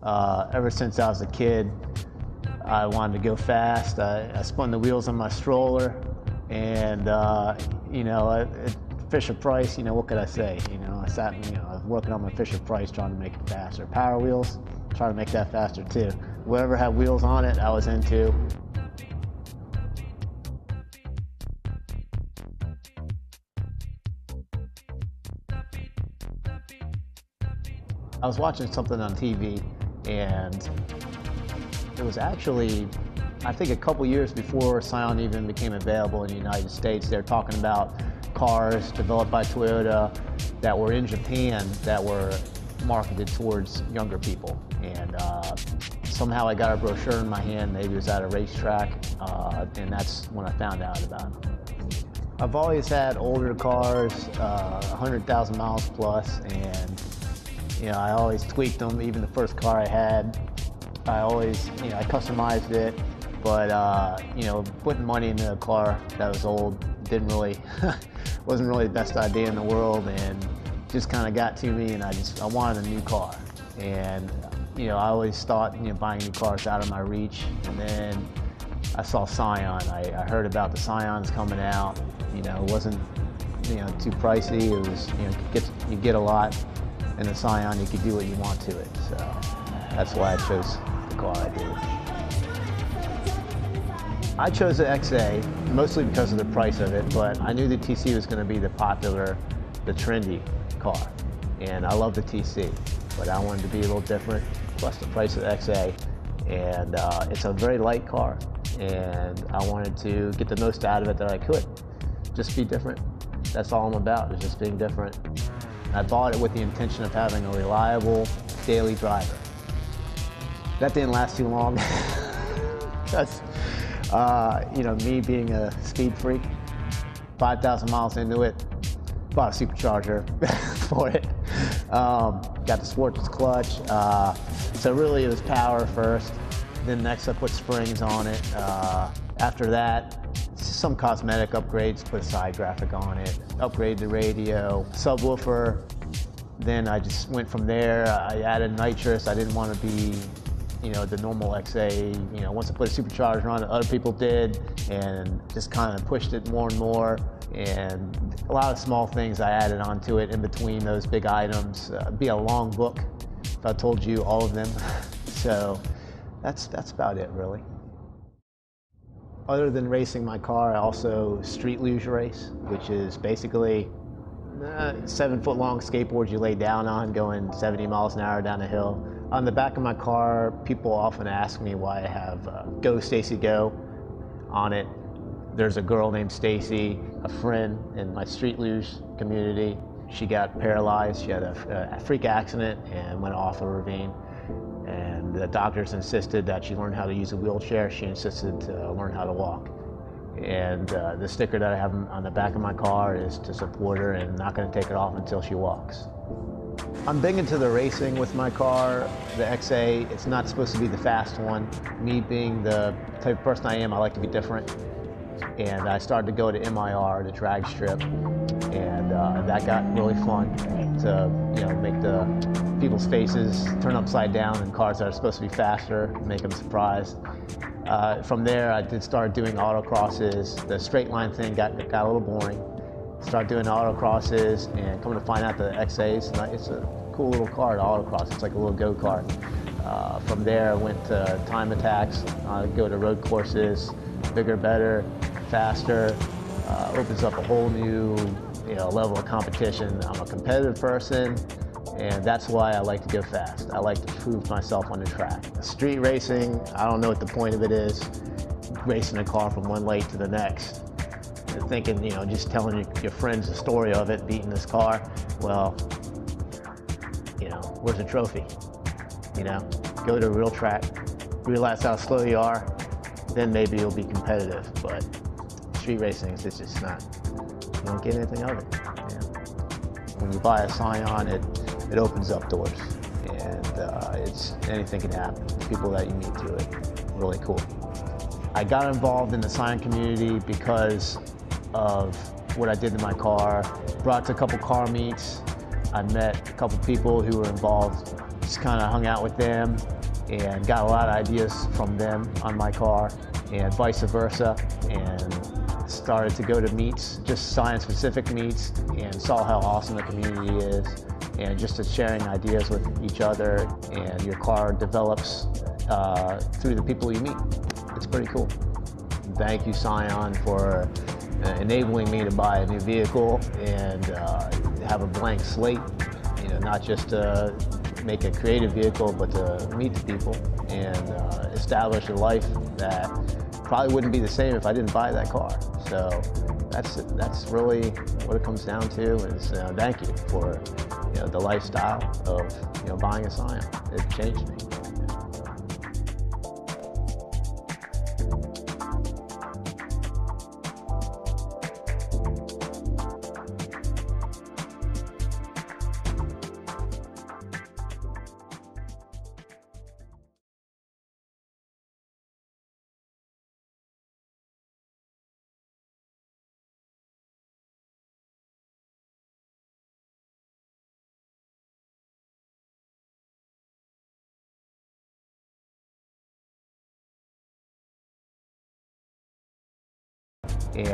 Ever since I was a kid, I wanted to go fast. I spun the wheels on my stroller, and you know, at Fisher-Price, you know, what could I say? You know, I was working on my Fisher-Price trying to make it faster. Power wheels, trying to make that faster too. Whatever had wheels on it, I was into. I was watching something on TV, and it was actually, I think a couple years before Scion even became available in the United States, they were talking about cars developed by Toyota that were in Japan that were marketed towards younger people. And somehow I got a brochure in my hand, maybe it was at a racetrack, and that's when I found out about it. I've always had older cars, 100,000 miles plus, and you know, I always tweaked them. Even the first car I had, I always, you know, I customized it. But you know, putting money into a car that was old didn't really, wasn't really the best idea in the world, and just kind of got to me. And I wanted a new car. And you know, I always thought, you know, buying new cars out of my reach. And then I saw Scion. I heard about the Scions coming out. You know, it wasn't, you know, too pricey. It was, you know, you get a lot. In the Scion, you could do what you want to it. So that's why I chose the car I did. I chose the XA mostly because of the price of it, but I knew the TC was going to be the popular, the trendy car. And I love the TC, but I wanted to be a little different, plus the price of the XA. And it's a very light car, and I wanted to get the most out of it that I could. Just be different. That's all I'm about, is just being different. I bought it with the intention of having a reliable daily driver. That didn't last too long. That's, you know, me being a speed freak, 5,000 miles into it, bought a supercharger for it. Got the sports clutch. So really it was power first. Then next I put springs on it. After that, some cosmetic upgrades, put a side graphic on it, upgraded the radio, subwoofer. Then I just went from there. I added nitrous. I didn't want to be, you know, the normal XA. You know, once I put a supercharger on it, other people did, and just kind of pushed it more and more. And a lot of small things I added onto it in between those big items. It'd be a long book if I told you all of them. So that's about it, really. Other than racing my car, I also street luge race, which is basically 7-foot-long skateboards you lay down on, going 70 miles an hour down a hill. On the back of my car, people often ask me why I have Go Stacy Go on it. There's a girl named Stacy, a friend in my street luge community. She got paralyzed. She had a freak accident and went off a ravine. And the doctors insisted that she learn how to use a wheelchair. She insisted to learn how to walk. And the sticker that I have on the back of my car is to support her, and I'm not going to take it off until she walks. I'm big into the racing with my car, the XA. It's not supposed to be the fast one. Me being the type of person I am, I like to be different. And I started to go to MIR, the drag strip, and that got really fun to, you know, make the people's faces turn upside down in cars that are supposed to be faster, make them surprised. From there, I did start doing autocrosses. The straight line thing got a little boring. Started doing autocrosses, and coming to find out the XAs, it's a cool little car to autocross. It's like a little go-kart. From there, I went to time attacks. I go to road courses, bigger, better, faster. Opens up a whole new, you know, level of competition. I'm a competitive person, and that's why I like to go fast. I like to prove myself on the track. Street racing, I don't know what the point of it is. Racing a car from one lake to the next. And thinking, you know, just telling your friends the story of it, beating this car. Well, you know, where's the trophy? You know, go to a real track, realize how slow you are, then maybe you'll be competitive. But street racing is just not, you don't get anything of it. You know? When you buy a Scion, it opens up doors, and it's anything can happen. People that you meet through it, really cool. I got involved in the Scion community because of what I did to my car. Brought to a couple car meets, I met a couple people who were involved, just kind of hung out with them and got a lot of ideas from them on my car, and vice versa, and started to go to meets, just Scion-specific meets, and saw how awesome the community is, and just sharing ideas with each other, and your car develops through the people you meet. It's pretty cool. Thank you, Scion, for enabling me to buy a new vehicle and have a blank slate, not just to make a creative vehicle, but to meet the people and establish a life that probably wouldn't be the same if I didn't buy that car. So that's really what it comes down to, is thank you for the lifestyle of buying a Scion. It changed me. And